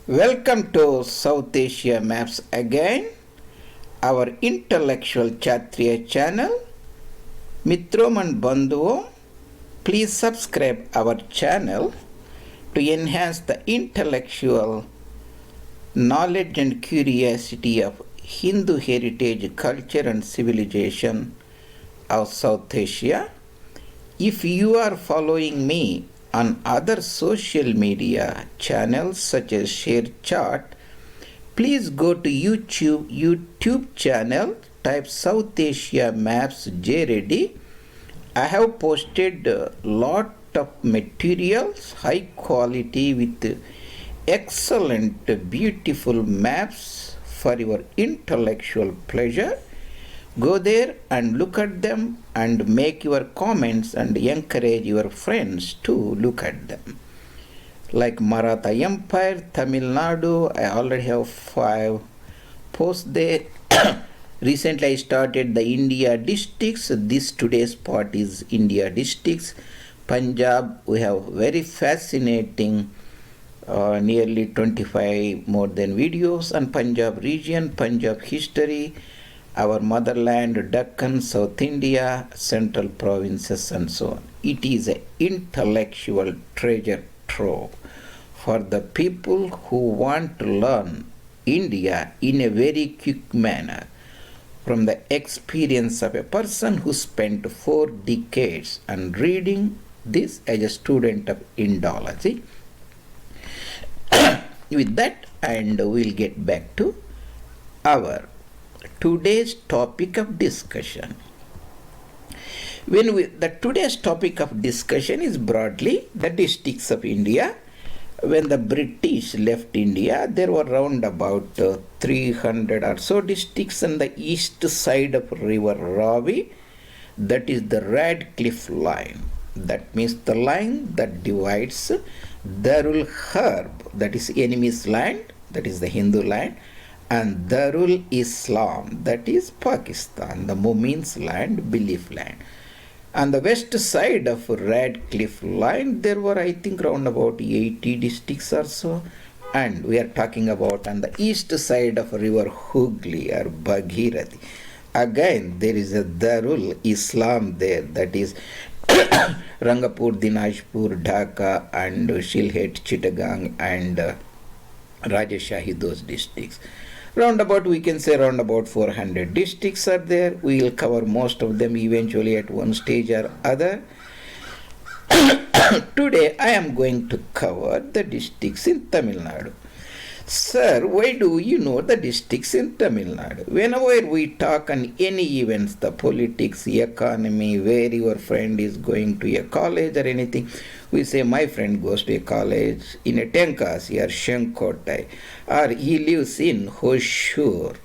Welcome to South Asia Maps again, our intellectual Kshatriya channel. Mitrom and Bandhuvo, please subscribe our channel to enhance the intellectual knowledge and curiosity of Hindu heritage, culture and civilization of South Asia. If you are following me on other social media channels such as ShareChat, please go to YouTube channel, type South Asia Maps J Reddy. I have posted a lot of materials, high quality with excellent, beautiful maps for your intellectual pleasure. Go there and look at them and make your comments and encourage your friends to look at them. Like Maratha Empire, TAmilNadu, I already have 5 posts there. Recently I started the India districts. This today's part is India districts. Punjab, we have very fascinating nearly 25 more than videos on Punjab region, Punjab history, our motherland, Deccan, South India, central provinces and so on. It is an intellectual treasure trove for the people who want to learn India in a very quick manner from the experience of a person who spent 4 decades on reading this as a student of Indology. With that, and we'll get back to our today's topic of discussion. Today's topic of discussion is broadly the districts of India. When the British left India, there were around about 300 or so districts on the east side of River Ravi. That is the Radcliffe line. That means the line that divides Darul Harb, that is enemy's land, that is the Hindu land, and Darul Islam, that is Pakistan, the Mu'min's land, belief land. On the west side of Radcliffe line, there were, I think, around about 80 districts or so. And we are talking about on the east side of river Hooghly or Bhagirathi. Again, there is a Darul Islam there, that is Rangapur, Dinajpur, Dhaka, and Shilhet, Chittagong, and Rajashahi, those districts. Roundabout, we can say around about 400 districts are there. We will cover most of them eventually at one stage or other. Today, I am going to cover the districts in Tamil Nadu. Sir, why do you know the districts in Tamil Nadu? Whenever we talk on any events, the politics, economy, where your friend is going to a college or anything, we say my friend goes to a college in a Tenkasi or Shankotai, or he lives in Hosur or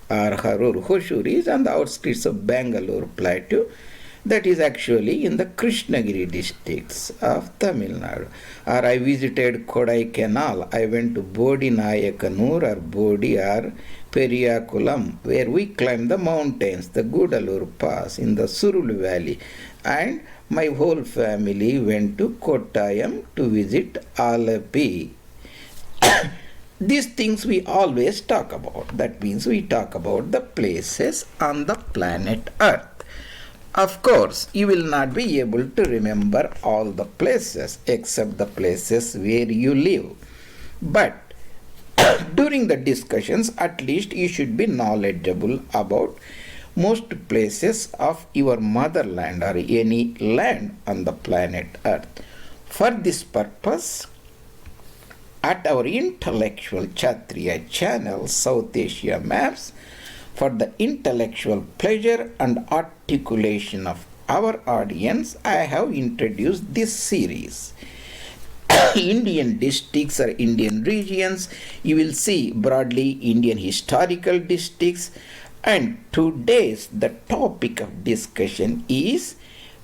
Harur. Hosur is on the outskirts of Bangalore Plateau. That is actually in the Krishnagiri districts of Tamil Nadu. Or I visited Kodai Canal. I went to Bodhi Nayakanur or Bodhi or Periyakulam, where we climbed the mountains, the Gudalur Pass in the Surul Valley. And my whole family went to Kottayam to visit Alapi. These things we always talk about. That means we talk about the places on the planet Earth. Of course, you will not be able to remember all the places except the places where you live. But during the discussions, at least you should be knowledgeable about most places of your motherland or any land on the planet Earth. For this purpose, at our intellectual Kshatriya channel, South Asia Maps, for the intellectual pleasure and articulation of our audience, I have introduced this series. Indian districts or Indian regions, you will see broadly Indian historical districts. And today's the topic of discussion is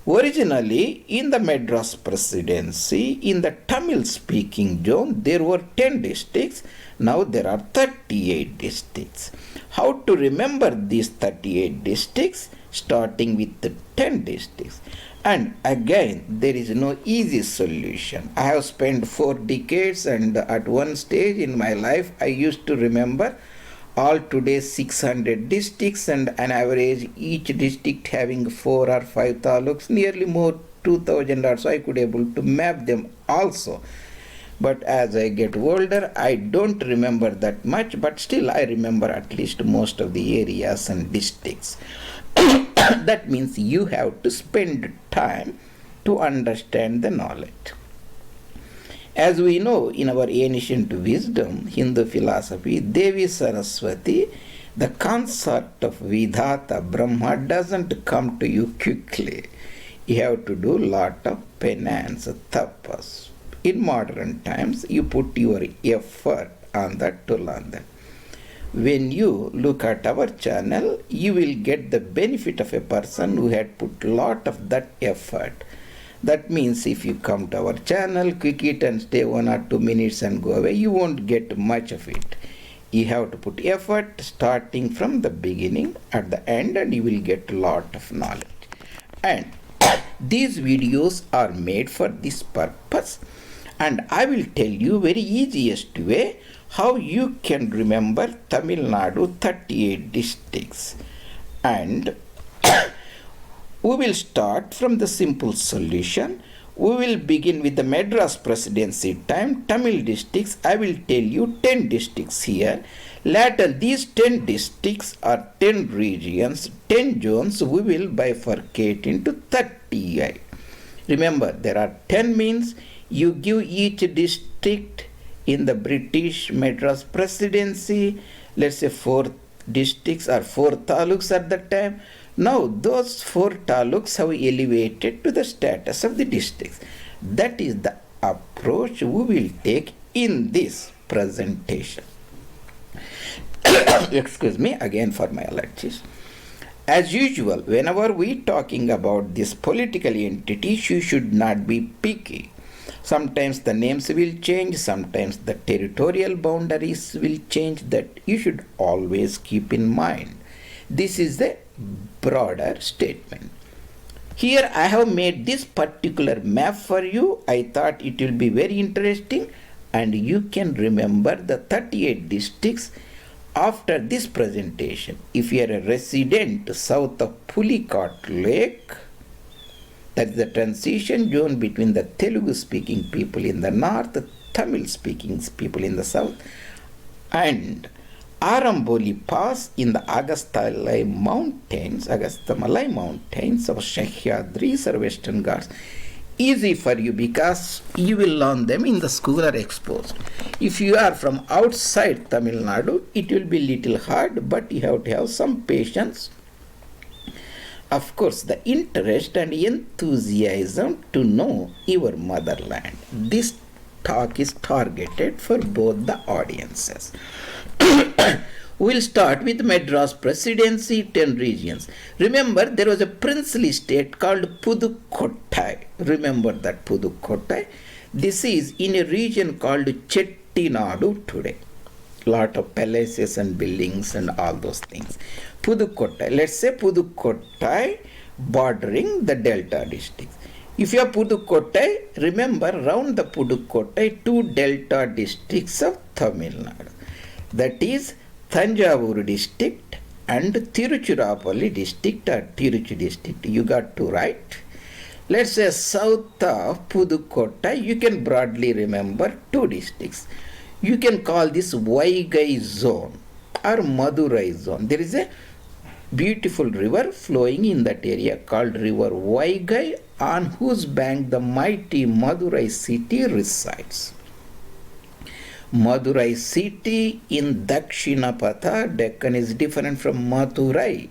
originally in the Madras Presidency, in the Tamil speaking zone, there were 10 districts. Now there are 38 districts. How to remember these 38 districts? Starting with the 10 districts. And again, there is no easy solution. I have spent 4 decades, and at one stage in my life, I used to remember all today's 600 districts, and an average each district having 4 or 5 taluks, nearly more 2000 or so. I could able to map them also. But as I get older, I don't remember that much, but still I remember at least most of the areas and districts. That means you have to spend time to understand the knowledge. As we know in our ancient wisdom, Hindu philosophy, Devi Saraswati, the consort of Vidhata, Brahma, doesn't come to you quickly. You have to do lot of penance, tapas. In modern times, you put your effort on that to learn that. When you look at our channel, you will get the benefit of a person who had put lot of that effort. That means if you come to our channel, click it and stay 1 or 2 minutes and go away, you won't get much of it. You have to put effort starting from the beginning at the end, and you will get a lot of knowledge. And these videos are made for this purpose, and I will tell you very easiest way how you can remember Tamil Nadu 38 districts. And we will start from the simple solution. We will begin with the Madras Presidency time, Tamil districts. I will tell you 10 districts here. Later, these 10 districts are 10 regions, 10 zones. We will bifurcate into 38. Remember, there are 10 means you give each district in the British Madras Presidency, let's say 4 districts or 4 taluks at that time. Now those 4 taluks have elevated to the status of the districts. That is the approach we will take in this presentation. Excuse me again for my allergies. As usual, whenever we talking about this political entities, you should not be picky. Sometimes the names will change, sometimes the territorial boundaries will change. That you should always keep in mind. This is the broader statement. Here I have made this particular map for you. I thought it will be very interesting, and you can remember the 38 districts after this presentation. If you are a resident south of Pulicat Lake, that is the transition zone between the Telugu-speaking people in the north, Tamil-speaking people in the south, and Aramboli Pass in the Agastamalai Mountains of Sahyadris or Western Ghats. Easy for you because you will learn them in the school or exposed. If you are from outside Tamil Nadu, it will be little hard, but you have to have some patience. Of course, the interest and enthusiasm to know your motherland. This talk is targeted for both the audiences. We'll start with Madras Presidency, 10 regions. Remember, there was a princely state called Pudukottai. Remember that Pudukottai? This is in a region called Chettinadu today. Lot of palaces and buildings and all those things. Pudukottai. Let's say Pudukottai bordering the Delta districts. If you have Pudukottai, remember round the Pudukottai 2 Delta districts of Tamil Nadu. That is Thanjavur district and Tiruchirappalli district or Tiruchi district. You got to write. Let's say south of Pudukottai, you can broadly remember 2 districts. You can call this Vaigai zone or Madurai zone. There is a beautiful river flowing in that area called River Vaigai, on whose bank the mighty Madurai city resides. Madurai city in Dakshinapatha, Deccan, is different from Madurai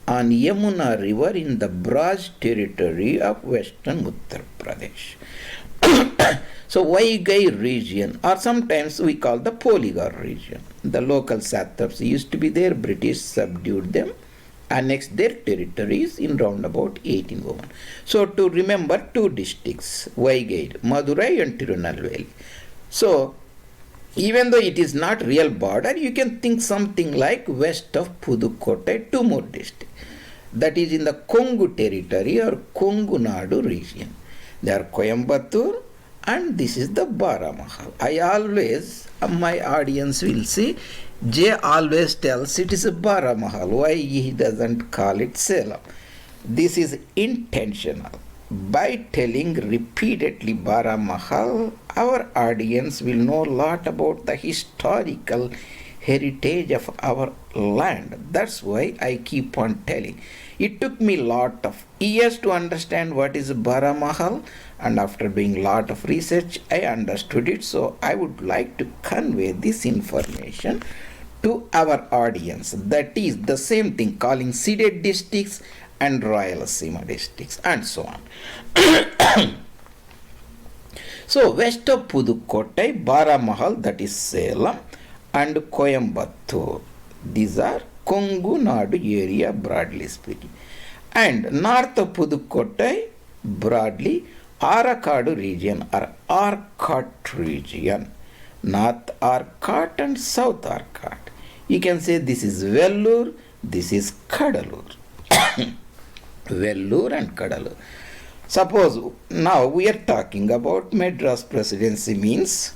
on Yamuna river in the Braj territory of western Uttar Pradesh. So Vaigai region, or sometimes we call the Poligar region. The local satraps used to be there, British subdued them, annexed their territories in round about 1801. So to remember 2 districts, Vaigai, Madurai and Tirunelveli. So even though it is not real border, you can think something like west of Pudukottai, 2 more districts. that is in the Kongu territory or Kongu-Nadu region. They are Coimbatore and this is the Baramahal. I always, my audience will see, Jay always tells it is a Baramahal. Why he doesn't call it Salem? This is intentional. By telling repeatedly Baramahal, our audience will know a lot about the historical heritage of our land. That's why I keep on telling. It took me a lot of years to understand what is Baramahal, and after doing a lot of research, I understood it. So I would like to convey this information to our audience. That is the same thing, calling ceded districts and Rayalaseema districts and so on. So west of Pudukottai, Baramahal, that is Salem, and Coimbatore. These are Kongu-Nadu area, broadly speaking. And north of Pudukottai, broadly, Arakadu region or Arcot region. North Arcot and South Arcot. You can say this is Vellore, this is Kadalur. Vellore and Kadalur. Suppose now we are talking about Madras Presidency, means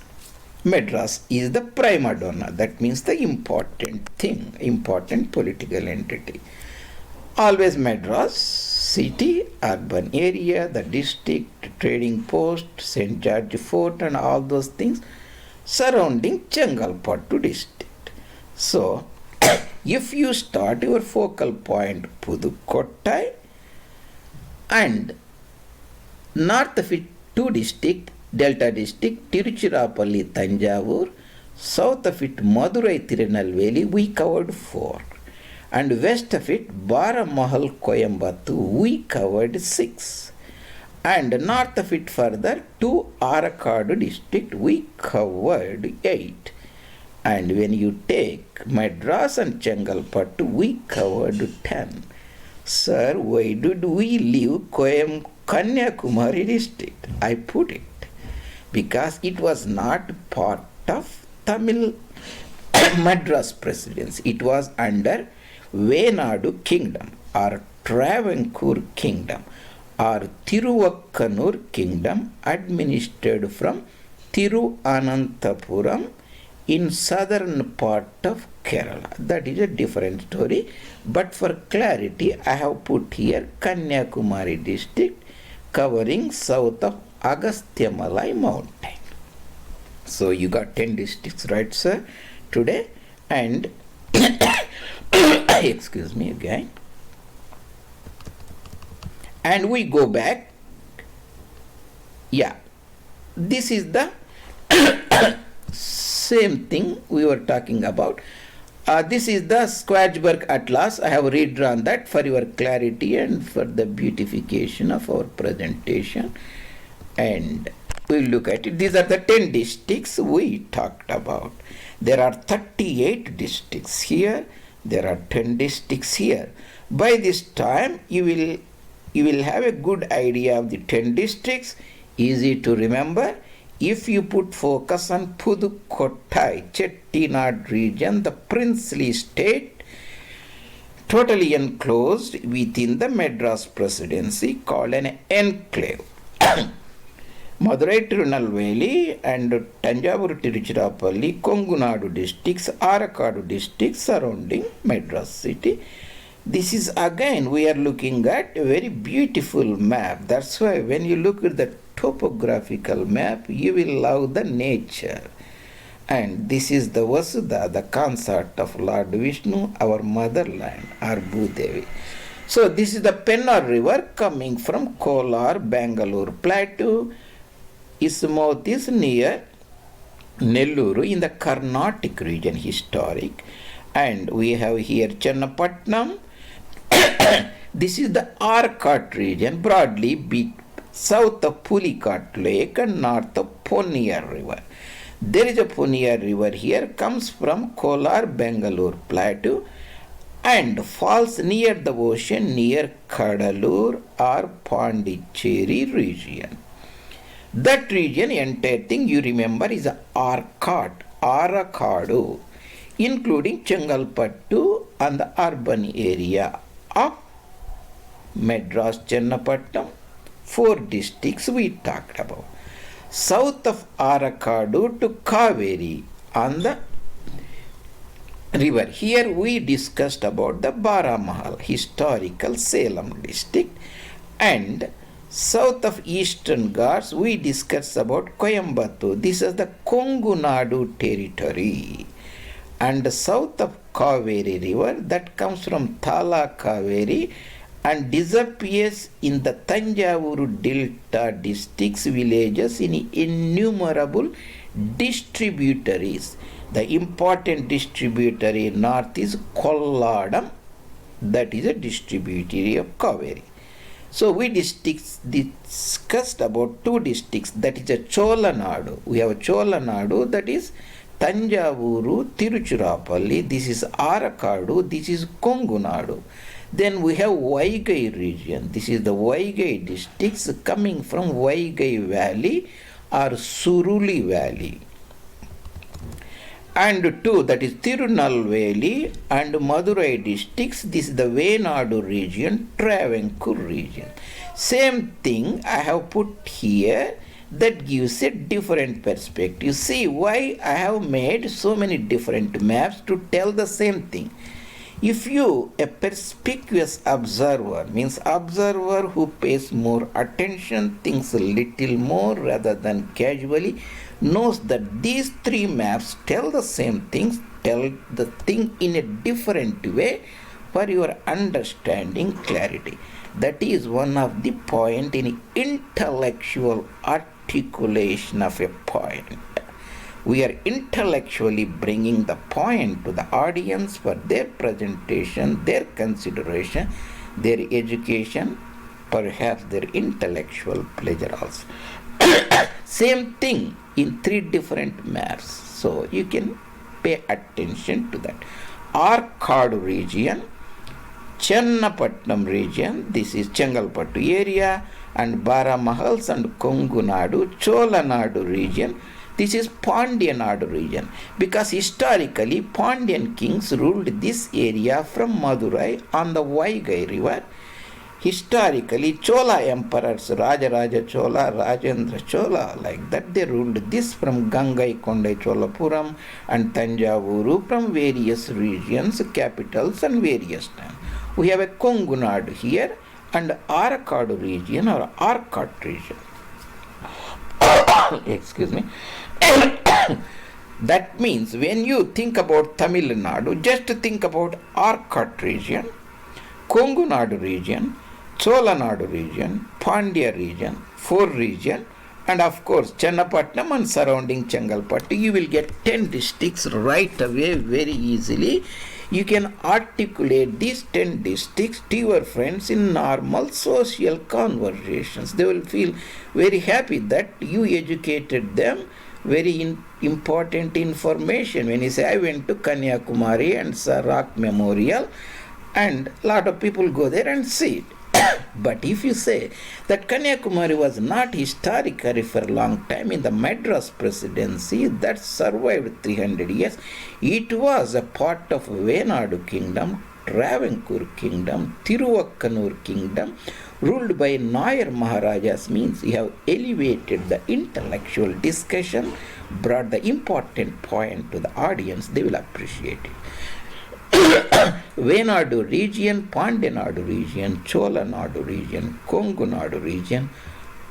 Madras is the prima donna. That means the important thing, important political entity. Always Madras, city, urban area, the district, trading post, St. George Fort and all those things surrounding Chengalpattu district. So, if you start your focal point Pudukottai and north of it two district, Delta district, Tiruchirappalli, Tanjavur, south of it Madurai, Tirunelveli, we covered 4. And west of it Baramahal, Coimbatore, we covered 6. And north of it further to Arakadu district, we covered 8. And when you take Madras and Chengalpattu, we covered 10. Sir, why did we leave Kanyakumari district? I put it because it was not part of Tamil Madras Presidency. It was under Venadu Kingdom or Travancore Kingdom or Tiruvakkanur Kingdom, administered from Tiruvananthapuram in southern part of Kerala. That is a different story, but for clarity I have put here Kanyakumari district covering south of Agastyamalai mountain. So you got 10 districts, right sir, today? And excuse me again, and we go back. Yeah, this is the same thing we were talking about. This is the Schwarzberg Atlas. I have redrawn that for your clarity and for the beautification of our presentation. And we'll look at it. These are the 10 districts we talked about. There are 38 districts here. There are 10 districts here. By this time, you will have a good idea of the 10 districts. Easy to remember. If you put focus on Pudukottai, Chettinad region, the princely state, totally enclosed within the Madras Presidency, called an enclave. Madurai, Tirunelveli and Tanjavur, Tiruchirappalli, Kongu-Nadu districts, Arakadu districts surrounding Madras city. This is again, we are looking at a very beautiful map. That's why when you look at the topographical map, you will love the nature. And this is the Vasudha, the consort of Lord Vishnu, our motherland, our Bhudevi. So this is the Pennar river coming from Kolar, Bangalore plateau. Its mouth is near Nelluru in the Carnatic region, historic. And we have here Chennapatnam. This is the Arcot region, broadly south of Pulicat Lake and north of Ponniar River. There is a Ponniar River here, comes from Kolar, Bangalore plateau and falls near the ocean near Kadalur or Pondicherry region. That region, entire thing you remember, is Arcot, Arakadu, including Chengalpattu and the urban area of Madras, Chennapatnam, 4 districts we talked about. South of Arakadu to Kaveri on the river. Here we discussed about the Baramahal, historical Salem district, and south of Eastern Ghats we discussed about Coimbatore. This is the Kongunadu territory. And south of Kaveri river that comes from Thala Kaveri and disappears in the Tanjavur Delta districts villages in innumerable distributaries. The important distributary north is Kolladam, that is a distributary of Kaveri. So we discussed about 2 districts, that is a Cholanadu. We have a Cholanadu, that is Tanjavuru, Tiruchirappalli, this is Arakadu, this is Kongunadu. Then we have Vaigai region. This is the Vaigai districts coming from Vaigai Valley or Suruli Valley. And 2, that is Tirunelveli and Madurai districts. This is the Venadu region, Travancore region. Same thing I have put here, that gives a different perspective. See why I have made so many different maps to tell the same thing. If you, a perspicuous observer, means observer who pays more attention, thinks a little more rather than casually, knows that these 3 maps tell the same things, tell the thing in a different way for your understanding clarity. That is one of the point in intellectual articulation of a point. We are intellectually bringing the point to the audience for their presentation, their consideration, their education, perhaps their intellectual pleasure also. Same thing in 3 different maps. So you can pay attention to that. Arcadu region, Chennapatnam region, this is Chengalpattu area, and Baramahals and Kongunadu, Cholanadu region. This is Pandyanadu region, because historically Pandyan kings ruled this area from Madurai on the Vaigai river. Historically, Chola emperors, Rajaraja Chola, Rajendra Chola, like that, they ruled this from Gangai Kondai Cholapuram and Tanjavuru from various regions, capitals and various times. We have a Kongunadu here and Arakadu region or Arcot region. Excuse me. That means when you think about TAmilNadu, just think about Arcot region, Kongunadu region, Cholanadu region, Pandya region, 4 region, and of course Chennapatnam and surrounding Chengalpattu. You will get 10 districts right away very easily. You can articulate these 10 districts to your friends in normal social conversations. They will feel very happy that you educated them very important information. When you say, I went to Kanyakumari and saw Rock Memorial, and a lot of people go there and see it. But if you say that Kanyakumari was not historically for a long time in the Madras Presidency that survived 300 years, it was a part of Venadu Kingdom, Travancore Kingdom, Tiruvakkanur Kingdom, ruled by Nayar Maharajas, means you have elevated the intellectual discussion, brought the important point to the audience, they will appreciate it. Venadu region, Pandyanadu region, Cholanadu region, Kongunadu region,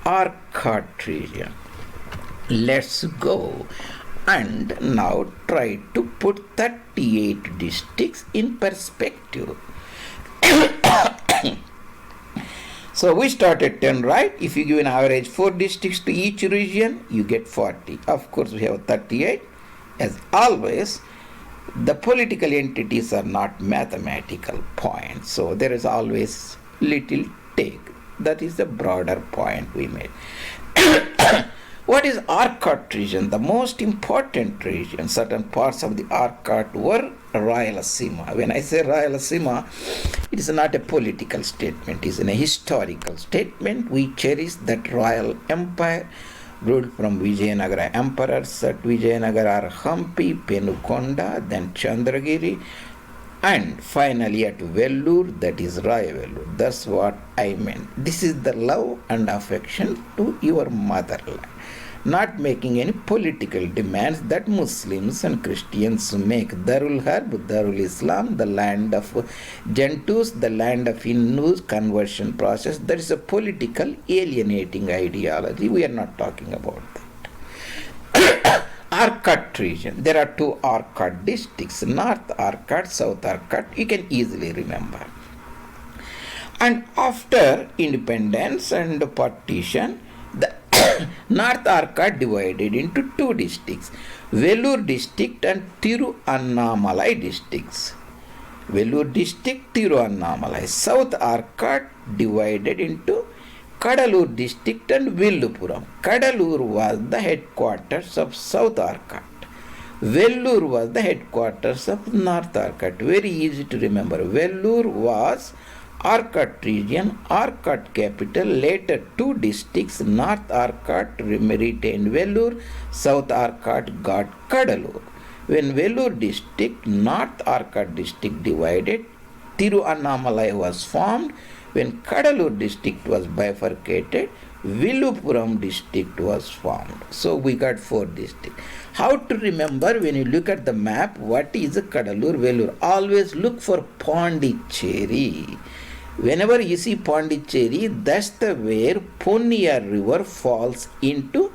Arcot region. Let's go and now try to put 38 districts in perspective. So we start at 10, right? If you give an average 4 districts to each region, you get 40. Of course, we have 38. As always, the political entities are not mathematical points. So there is always little take. That is the broader point we made. What is Arcot region? The most important region. Certain parts of the Arcot were Rayalaseema. When I say Rayalaseema, it is not a political statement. It is a historical statement. We cherish that royal empire ruled from Vijayanagara emperors at Vijayanagara are Hampi, Penukonda, then Chandragiri, And finally at Vellore, that is Raya Vellore. That's what I meant. This is the love and affection to your motherland. Not making any political demands that Muslims and Christians make. Darul Harb, Darul Islam, the land of Gentus, the land of Hindus, conversion process. That is a political alienating ideology. We are not talking about that. Arcot region. There are two Arcot districts, North Arcot, South Arcot. You can easily remember. And after independence and partition, the North Arcot divided into two districts, Vellore district and Tiruvannamalai districts. Vellore district, Tiruvannamalai. South Arcot divided into Kadalur district and Villupuram. Kadalur was the headquarters of South Arcot. Vellore was the headquarters of North Arcot. Very easy to remember. Vellore was Arcot region, Arcot capital. Later two districts, North Arcot retained Vellore, South Arcot got Kadalur. When Vellore district, North Arcot district divided, Tiruvannamalai was formed. When Kadalur district was bifurcated, Villupuram district was formed. So we got four districts. How to remember when you look at the map, what is Kadalur, Vellore? Always look for Pondicherry. Whenever you see Pondicherry, that's the where Ponniya river falls into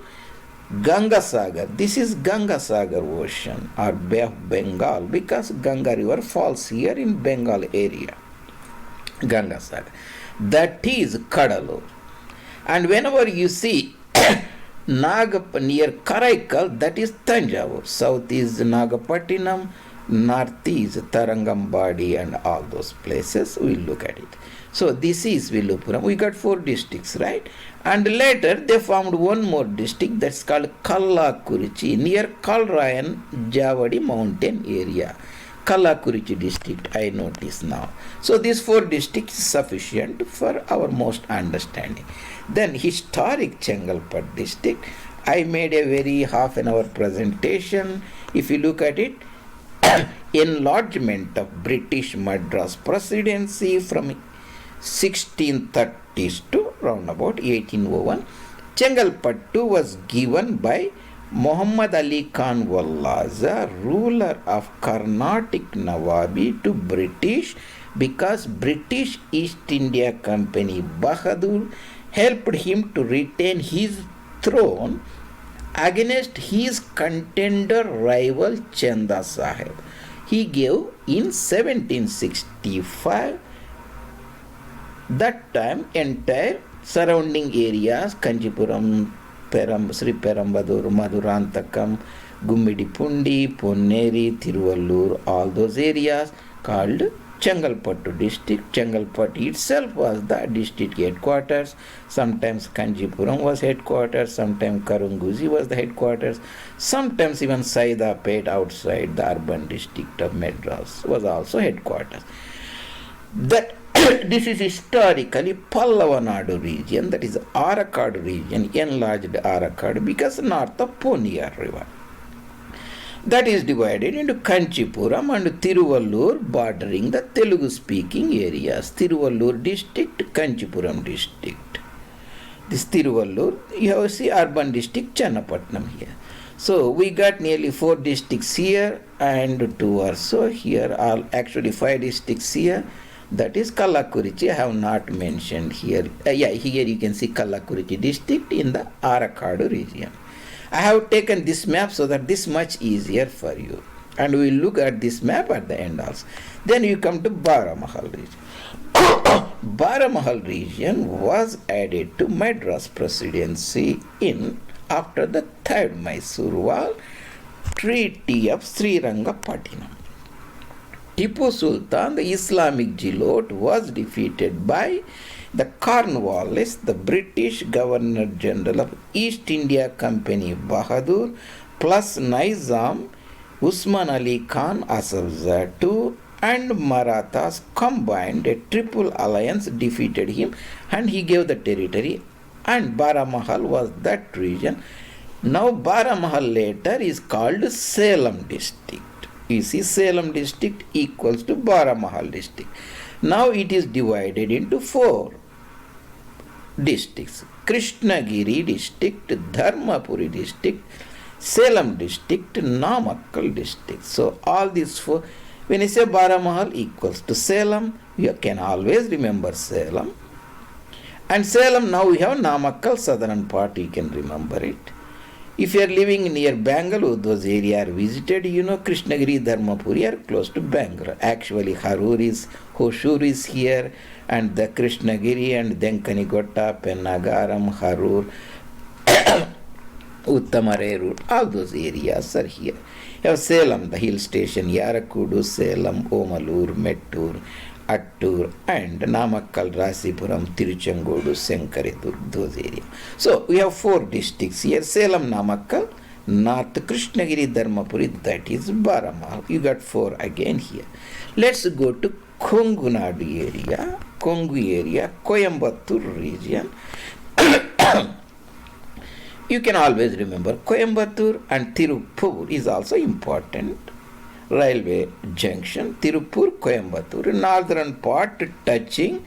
Ganga Sagar. This is Ganga Sagar Ocean or Bay of Bengal, because Ganga river falls here in Bengal area. Ganga Sagar. That is Kadalur. And whenever you see near Karaikal, that is Tanjavur. South is Nagapatanam, north is Tarangambadi and all those places. We'll look at it. So this is Villupuram. We got four districts, right? And later they formed one more district that's called Kallakurichi near Kalrayan Javadi mountain area. Kallakurichi district, I notice now. So these four districts is sufficient for our most understanding. Then historic Chengalpat district, I made a very half an hour presentation. If you look at it, enlargement of British Madras Presidency from 1630s to round about 1801. Chengalpattu was given by Muhammad Ali Khan Wallaza, ruler of Carnatic Nawabi, to British because British East India Company Bahadur helped him to retain his throne against his contender rival Chanda Sahib. He gave in 1765. That time entire surrounding areas, Kanchipuram, Sri Perambadur, Madurantakam, Gummidipundi, Ponneri, Tiruvallur, all those areas called Chengalpattu district. Chengalpattu itself was the district headquarters. Sometimes Kanchipuram was headquarters, sometimes Karunguzi was the headquarters, sometimes even Saidapet outside the urban district of Madras was also headquarters. That this is historically Pallavanadu region, that is Arakkad region, enlarged Arakkad because north of Ponniya river. That is divided into Kanchipuram and Tiruvallur bordering the Telugu speaking areas. Tiruvallur district, Kanchipuram district. This Tiruvallur, you have see urban district Channapatnam here. So we got nearly four districts here and two or so here, are actually five districts here. That is Kallakurichi, I have not mentioned here. Here you can see Kallakurichi district in the Arakkad region. I have taken this map so that this much easier for you. And we will look at this map at the end also. Then you come to Baramahal region. Baramahal region was added to Madras Presidency after the third Mysore Wall Treaty of Srirangapattinam. Tipu Sultan, the Islamic zealot, was defeated by the Cornwallis, the British Governor General of East India Company Bahadur, plus Nizam, Usman Ali Khan Asafzar II, and Marathas combined a triple alliance, defeated him, and he gave the territory, and Baramahal was that region. Now Baramahal later is called Salem District. You see, Salem district equals to Baramahal district. Now it is divided into 4 districts. Krishnagiri district, Dharmapuri district, Salem district, Namakkal district. So all these 4, when you say Baramahal equals to Salem, you can always remember Salem. And Salem, now we have Namakkal, southern part, you can remember it. If you are living near Bangalore, those areas are visited, you know Krishnagiri, Dharmapuri are close to Bangalore. Actually, Hosur is here, and the Krishnagiri, and then Kanigota, Pennagaram, Harur, Uttamare route, all those areas are here. You have Salem, the hill station, Yarakudu, Salem, Omalur, Mettur, Attur, and Namakkal, Rasipuram, Tiruchengodu, Senkaridur, those areas. So we have 4 districts here: Salem, Namakkal, North Krishnagiri, Dharmapuri, that is Baramahal. You got 4 again here. Let's go to Kongunadu area, Kongu area, Coimbatore region. You can always remember Coimbatore, and Tirupur is also important. Railway junction, Tirupur, Coimbatore, northern part touching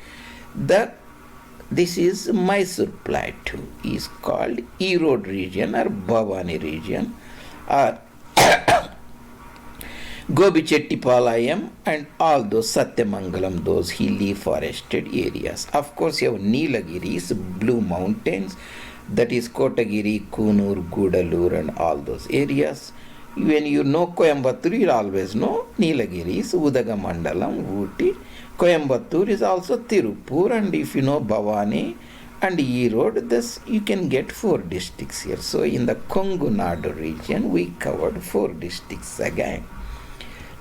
this is Mysore Plateau, is called Erode region or Bhavani region, or Gobichettipalayam, and all those Satyamangalam, those hilly forested areas. Of course, you have Nilagiri's Blue Mountains, that is Kotagiri, Kunur, Gudalur, and all those areas. When you know Coimbatore, you always know Nilagiri's, Udagamandalam, Ooty. Coimbatore is also Tirupur, and if you know Bhavani and Erode, this you can get 4 districts here. So in the Kongunadu region, we covered 4 districts again.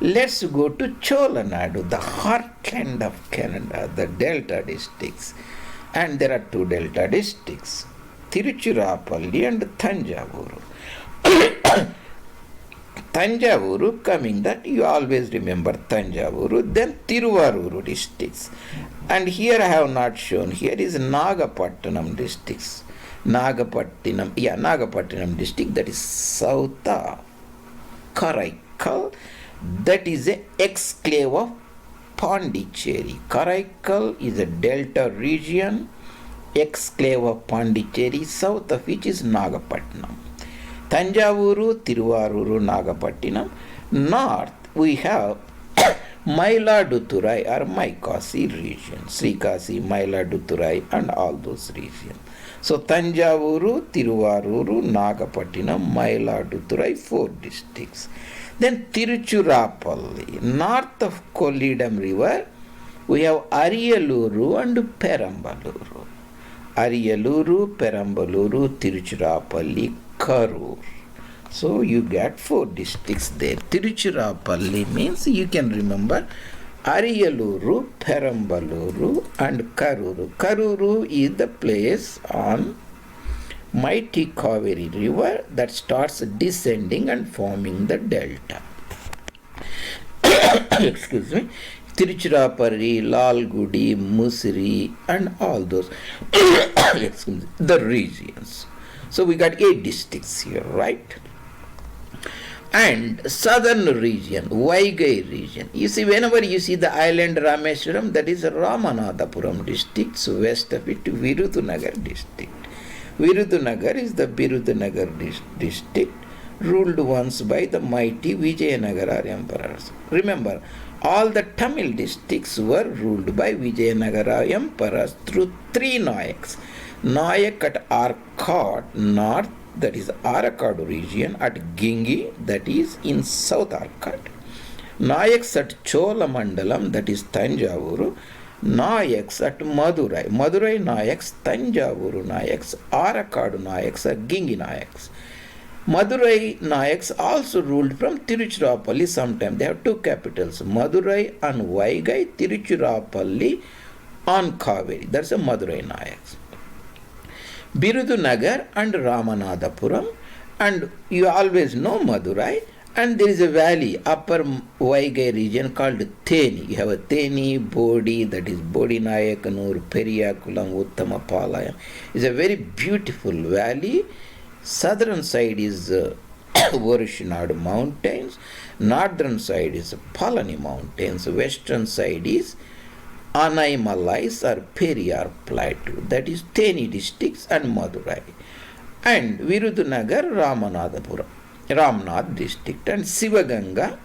Let's go to Cholanadu, the heartland of Canada, the Delta districts. And there are 2 Delta districts, Tiruchirappalli and Thanjavuru. Thanjavuru coming, that you always remember Thanjavuru, then Tiruvaruru districts. And here I have not shown, here is Nagapatanam districts. Nagapatanam district, that is south of Karaikal, that is a exclave of Pondicherry. Karaikal is a delta region, exclave of Pondicherry, south of which is Nagapatanam. Thanjavuru, Tiruvaruru, Nagapatinam. North we have Mailaduturai or Maikasi region, Srikasi, Mailaduturai, and all those regions. So Thanjavuru, Tiruvaruru, Nagapatinam, Mailaduturai, 4 districts. Then Tiruchirappalli, north of Kolidam river, we have Ariyaluru and Perambaluru. Ariyaluru, Perambaluru, Tiruchirappalli, Karur. So you get 4 districts there. Tiruchirappalli means you can remember Ariyaluru, Perambaluru, and Karuru. Karuru is the place on mighty Kaveri river that starts descending and forming the delta. Excuse me. Tiruchirappalli, Lalgudi, Musiri, and all those excuse me, the regions. So we got 8 districts here, right? And southern region, Vaigai region. You see, whenever you see the island Rameswaram, that is Ramanathapuram district. So west of it, Virudunagar district. Virudunagar is the Birudunagar district, ruled once by the mighty Vijayanagara emperors. Remember, all the Tamil districts were ruled by Vijayanagara emperors through 3 Nayaks. Nayak at Arcot, north, that is Arakkadu region, at Gingi, that is in South Arcot. Nayaks at Cholamandalam, that is Thanjavuru. Nayaks at Madurai. Madurai Nayaks, Thanjavuru Nayaks, Arakkadu Nayaks, or Gingi Nayaks. Madurai Nayaks also ruled from Tiruchirappalli sometime. They have 2 capitals, Madurai and Vaigai, Tiruchirappalli on Kaveri. That's a Madurai Nayaks. Birudunagar and Ramanathapuram, and you always know Madurai, and there is a valley, upper Vaigai region called Theni. You have a Theni, Bodhi, that is Bodhi Nayakanur, Periyakulam, Uttamapalayam. It's a very beautiful valley. Southern side is Varushinadu Mountains. Northern side is Palani Mountains. Western side is Anaimalais or Periyar Plateau. That is Theni districts and Madurai. And Virudunagar, Ramnath district and Sivaganga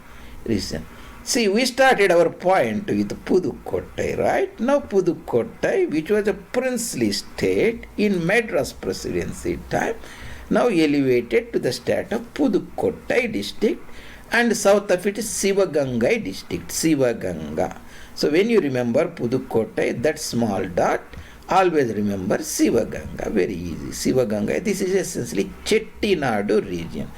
region. See, we started our point with Pudukkottai, right? Now Pudukkottai, which was a princely state in Madras Presidency time, now elevated to the state of Pudukkottai district, and south of it is Sivagangai district, Sivaganga. So when you remember Pudukkottai, that small dot, always remember Sivaganga, very easy. Sivaganga, this is essentially Chettinadu region.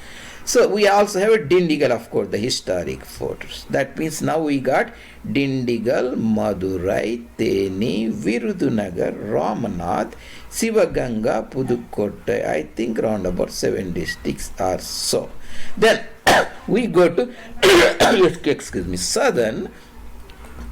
So we also have a Dindigal, of course, the historic forts. That means now we got Dindigal, Madurai, Theni, Virudunagar, Ramnath, Sivaganga, Pudukkottai. I think around about 7 districts or so. Then we go to southern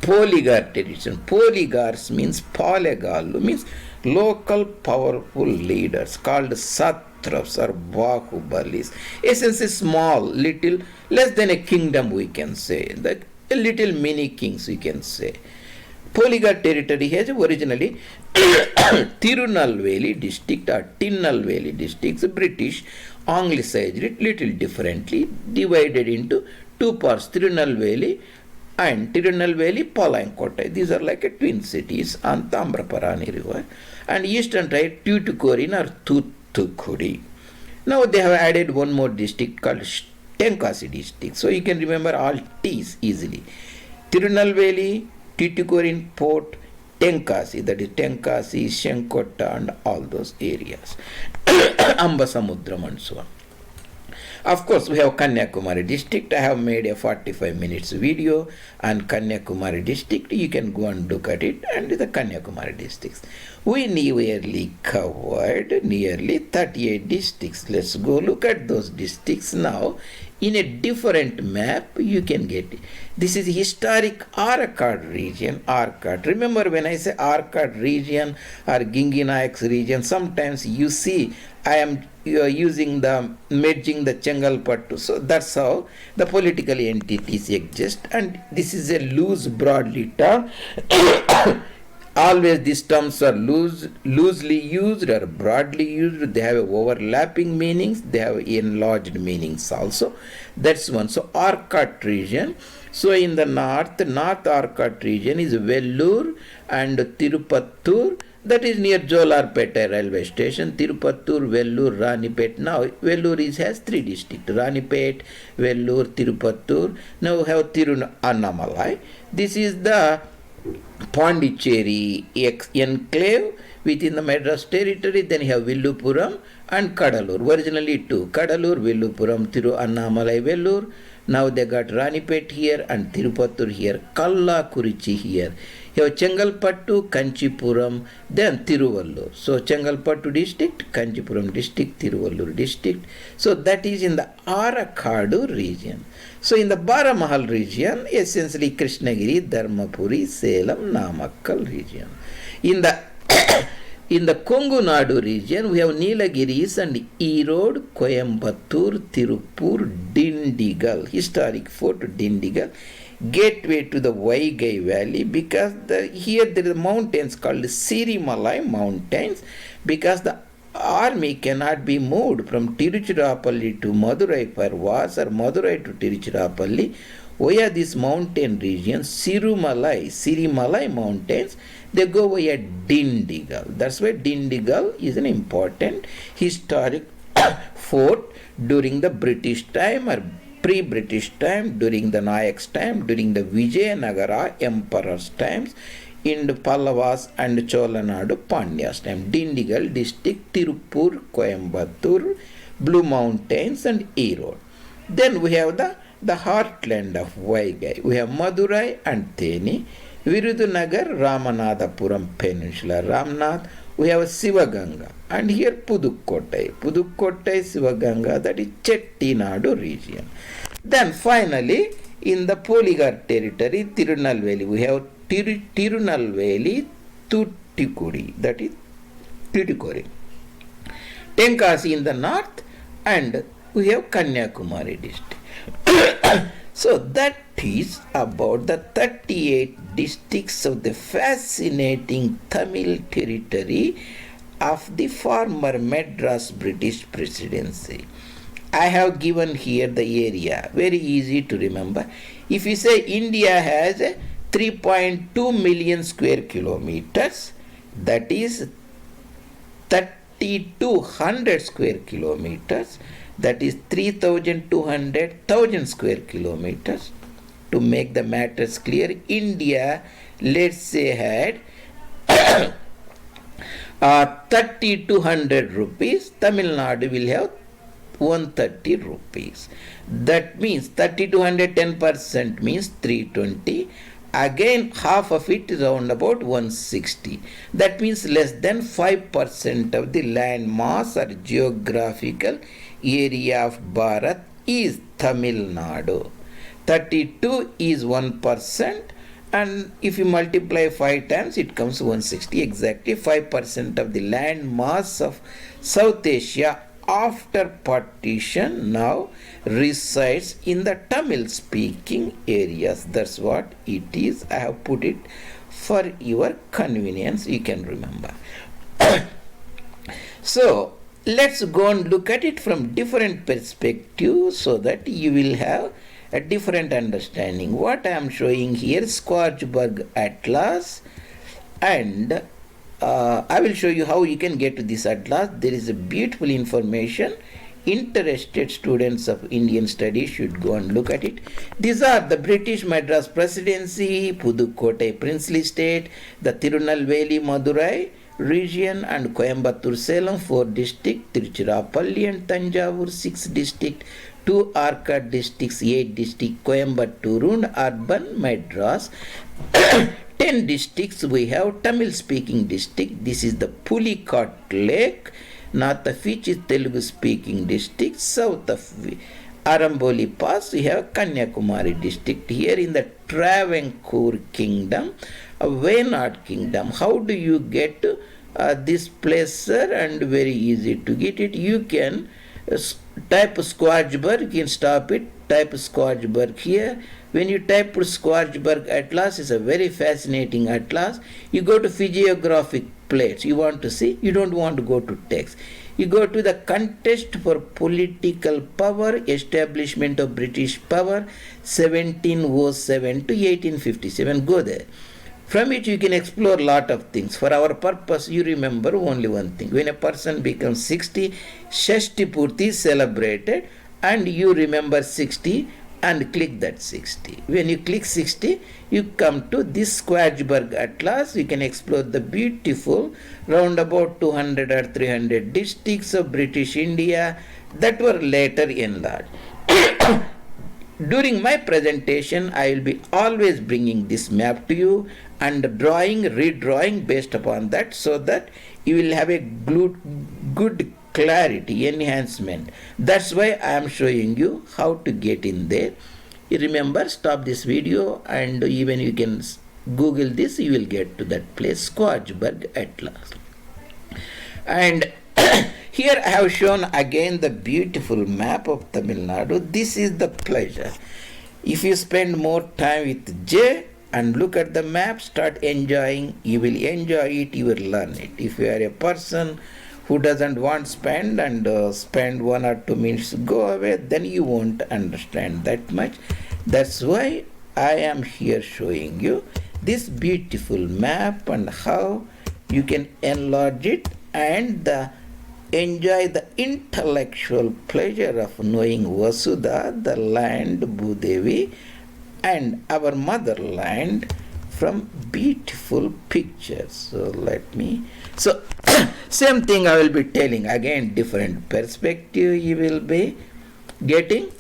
Polygar tradition. Polygars means Polygalu, means local powerful leaders called satraps or bahubalis. Essentially small, little, less than a kingdom we can say. Like a little mini kings we can say. Polygar territory has originally Tirunelveli district or Tinnelveli districts. British anglicized it little differently, divided into 2 parts, Tirunelveli and Tirunelveli, Palankottai. These are like a twin cities on Tambraparani river. And eastern side Tuticorin or Thoothukudi. Now they have added one more district called Tenkasi district. So you can remember all T's easily. Tirunelveli, Tuticorin, Port, Tenkasi, that is Tenkasi, Shenkotta and all those areas. Ambasamudram and so on. Of course, we have Kanyakumari District. I have made a 45 minutes video on Kanyakumari District. You can go and look at it and the Kanyakumari districts. We nearly covered nearly 38 districts. Let's go look at those districts now. In a different map, you can get it. This is historic Arakat region. Arakat. Remember when I say Arakat region or Ginginayak's region, sometimes you see I am using the merging the Chengalpattu. So that's how the political entities exist. And this is a loose, broadly term. Always these terms are loosely used or broadly used. They have overlapping meanings. They have enlarged meanings also. That's one. So Arakat region. So in the North Arakat region is Vellore and Tirupattur. That is near Jolarpeta railway station. Tirupattur, Vellore, Ranipet. Now Vellore has 3 districts. Ranipet, Vellore, Tirupattur. Now we have Tiruvannamalai. This is the Pondicherry enclave within the Madras territory. Then you have Villupuram and Kadalur. Originally 2. Kadalur, Villupuram, Tiruvannamalai, Vellore. Now they got Ranipet here and Tirupattur here. Kallakurichi here. You have Chengalpattu, Kanchipuram, then Tiruvallur. So Chengalpattu district, Kanchipuram district, Tiruvallur district. So that is in the Arakadu region. So in the Baramahal region, essentially Krishnagiri, Dharmapuri, Salem, Namakkal region. In the Kongu region, we have Nilagiris and Erode, Coimbatore, Tirupur, Dindigal, historic fort Dindigal, gateway to the Vaigai Valley, because here there are mountains called Sirimalai mountains, because the army cannot be moved from Tiruchirappalli to Madurai Parvas or Madurai to Tiruchirappalli via this mountain region, Sirimalai mountains. They go via Dindigal. That's why Dindigal is an important historic fort during the British time or pre-British time, during the Nayak's time, during the Vijayanagara emperor's times, in the Pallavas and Cholanadu Pandya's time. Dindigal district, Tirupur, Coimbatore, Blue Mountains and Erode. Then we have the heartland of Vaigai. We have Madurai and Theni, Virudunagar, Ramanathapuram Peninsula, Ramnath. We have Sivaganga, and here Pudukkottai, Sivaganga, that is Chettinadu region. Then finally, in the Polygar territory, Tirunelveli, we have Tirunelveli, Tuticorin, that is Tuticorin. Tenkasi in the north and we have Kanyakumari District. So that is about the 38 districts of the fascinating Tamil territory of the former Madras British Presidency. I have given here the area, very easy to remember. If you say India has 3.2 million square kilometers, that is 3,200 square kilometers, that is 3,200,000 square kilometers. To make the matters clear, India, let's say, had 3,200 rupees, Tamil Nadu will have 130 rupees. That means 3,200, 10% means 320. Again, half of it is around about 160. That means less than 5% of the land mass or geographical area of Bharat is Tamil Nadu. 32 is 1%, and if you multiply 5 times, it comes 160. Exactly 5% of the land mass of South Asia after partition now resides in the Tamil speaking areas. That's what it is. I have put it for your convenience, you can remember. So let's go and look at it from different perspectives so that you will have a different understanding. What I am showing here, Squarchberg Atlas, and I will show you how you can get to this atlas. There is a beautiful information. Interested students of Indian studies should go and look at it. These are the British Madras Presidency, Pudukkottai Princely State, the Tirunelveli Madurai region, and Coimbatore Salem 4 district, Tiruchirappalli and Tanjavur 6 district, 2 Arcot districts, 8 district, Coimbatore urban Madras. 10 districts we have Tamil speaking district. This is the Pulicat Lake, north of which is Telugu speaking district. South of Aramboli Pass we have Kanyakumari district. Here in the Travancore kingdom, Wayanad kingdom. How do you get this place, sir? And very easy to get it. You can type Squarchberg, you can stop it, type Squarchberg here. When you type Squarchberg Atlas, is a very fascinating atlas. You go to physiographic plates. You want to see, you don't want to go to text. You go to the contest for political power, establishment of British power, 1707 to 1857. Go there. From it you can explore a lot of things. For our purpose, you remember only one thing. When a person becomes 60, Shashti Purti is celebrated, and you remember 60 and click that 60. When you click 60, you come to this Squarchberg Atlas. You can explore the beautiful round about 200 or 300 districts of British India that were later enlarged. During my presentation, I will be always bringing this map to you and drawing, redrawing based upon that, so that you will have a good clarity, enhancement. That's why I am showing you how to get in there. You remember, stop this video and even you can Google this, you will get to that place, Squarchberg Atlas. And here I have shown again the beautiful map of Tamil Nadu. This is the pleasure. If you spend more time with J and look at the map, start enjoying, you will enjoy it, you will learn it. If you are a person who doesn't want to spend 1 or 2 minutes, go away, then you won't understand that much. That's why I am here showing you this beautiful map and how you can enlarge it and enjoy the intellectual pleasure of knowing Vasudha, the land Bhudevi, and our motherland from beautiful pictures. So same thing I will be telling, again different perspective you will be getting.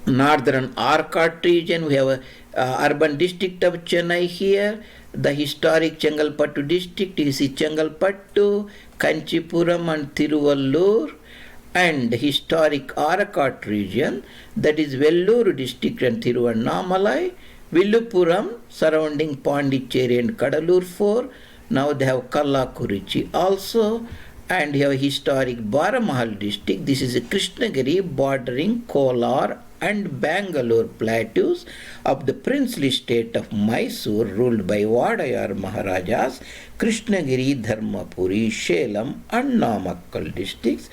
Northern Arcot region, we have a urban district of Chennai here, the historic Chengalpattu district, you see Chengalpattu, Kanchipuram and Tiruvallur, and historic Arcot region, that is Vellore district and Tiruvannamalai, Villupuram surrounding Pondicherry and Kadalur 4. Now they have Kallakurichi also, And you have historic Baramahal district. This is a Krishnagiri bordering Kolar and Bangalore plateaus of the princely state of Mysore, ruled by Vadayar Maharajas, Krishnagiri, Dharmapuri, Salem and Namakkal districts,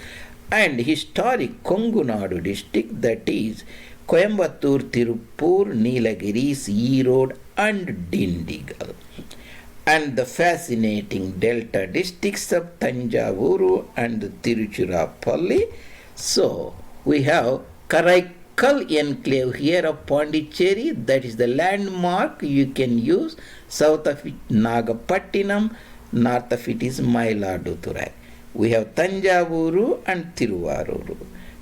and historic Kongunadu district, that is Coimbatore, Tirupur, Nilgiris, Erode and Dindigul. And the fascinating delta districts of Tanjavuru and Tiruchirappalli. So we have Karaikal enclave here of Pondicherry, that is the landmark you can use. South of it Nagapatanam, north of it is Mayiladuturai. We have Tanjavuru and Tiruvaruru,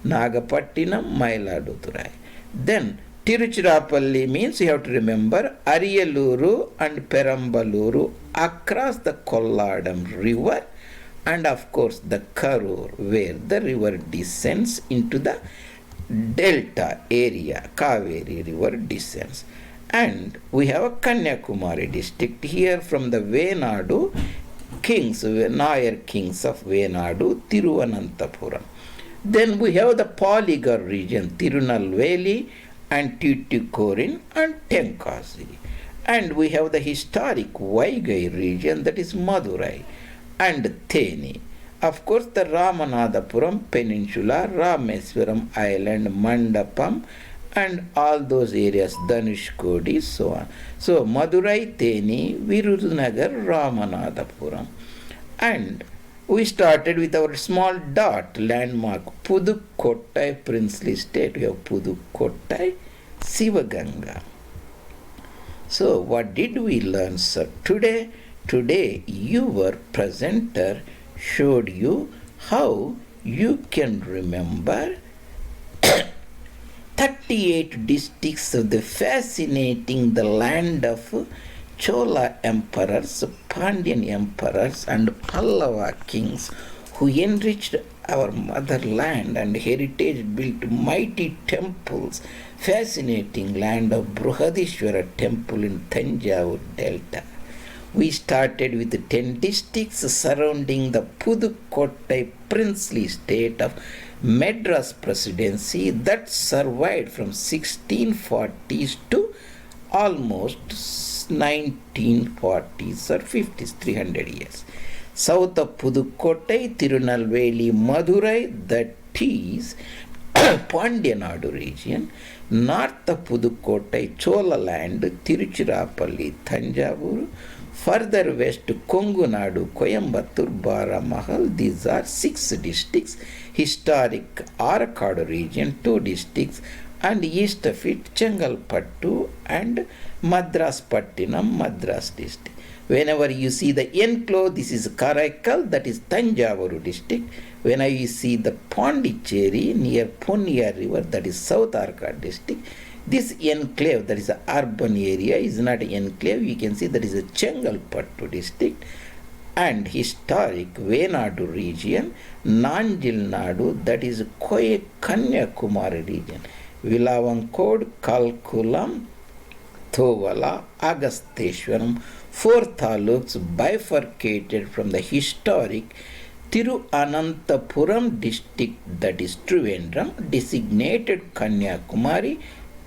Nagapatanam, Mayiladuturai. Then Tiruchirappalli means you have to remember Ariyaluru and Perambaluru across the Kolladam river, and of course the Karur, where the river descends into the delta area, Kaveri river descends. And we have a Kanyakumari district here from the Venadu kings, Nayar kings of Venadu, Tiruvananthapuram. Then we have the Polygar region, Tirunelveli and Tuticorin and Tenkasi. And we have the historic Vaigai region, that is Madurai and Theni. Of course, the Ramanathapuram Peninsula, Rameswaram Island, Mandapam, and all those areas, Dhanushkodi, so on. So, Madurai, Theni, Virudunagar, Ramanathapuram. And we started with our small dot landmark, Pudukottai princely state. We have Pudukottai, Sivaganga. So what did we learn, sir? Today your presenter showed you how you can remember 38 districts of the fascinating the land of Chola emperors, Pandyan emperors and Pallava kings who enriched our motherland and heritage, built mighty temples, fascinating land of Brihadishwara temple in Tanjavur Delta. We started with 10 districts surrounding the Pudukottai princely state of Madras Presidency that survived from 1640s to almost 1940s or 50s, 300 years. South of Pudukottai, Tirunelveli, Madurai, that is Nadu region. North of Pudukottai, Chola land, Tiruchirappalli, Tanjavur. Further west, Kongunadu, Coimbatore, Baramahal. These are 6 districts. Historic Arakkadu region, 2 districts. And east of it, Chengalpattu and Madras Pattinam, Madras district. Whenever you see the enclave, this is Karaikal, that is Tanjavuru district. Whenever you see the Pondicherry near Punya river, that is South Arakkadu district. This enclave, that is the urban area, is not an enclave. You can see that is a Chengalpattu district. And historic Venadu region, TAmilNadu, that is Kanyakumari region. Vilavankod, Kalkulam, Thovala, Agasteshwaram, 4 taluks bifurcated from the historic Tiruvananthapuram district, that is Trivandrum, designated Kanyakumari,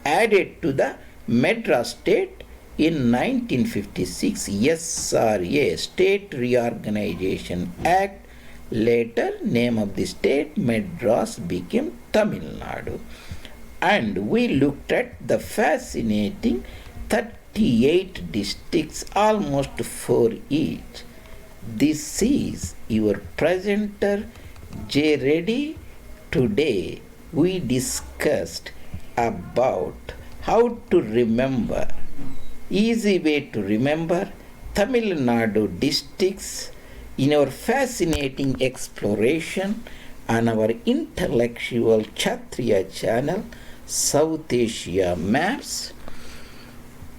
added to the Madras state in 1956 SRA, State Reorganization Act. Later, name of the state Madras became TAmilNadu. And we looked at the fascinating 38 districts, almost 4 each. This is your presenter J. Reddy. Today we discussed about how to remember, easy way to remember TAmilNadu districts in our fascinating exploration on our intellectual Kshatriya channel, South Asia Maps,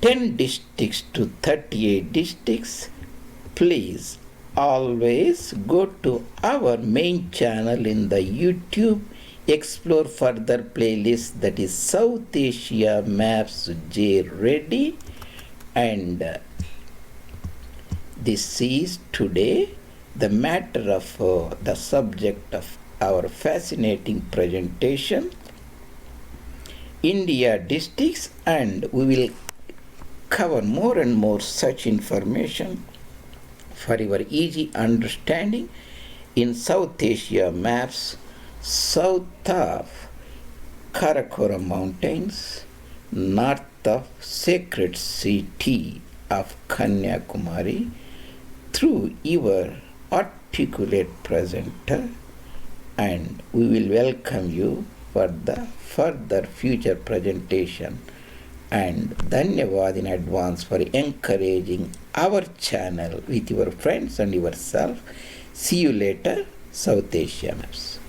10 districts to 38 districts. Please always go to our main channel in the YouTube, explore further playlist, that is South Asia Maps J. Reddy. And this is today the matter of the subject of our fascinating presentation, India districts, and we will cover more and more such information for your easy understanding in South Asia maps south of Karakoram Mountains, north of sacred city of Kanyakumari, through your articulate presenter, and we will welcome you for the further future presentation, and dhanyavad in advance for encouraging our channel with your friends and yourself. See you later, South Asia Maps.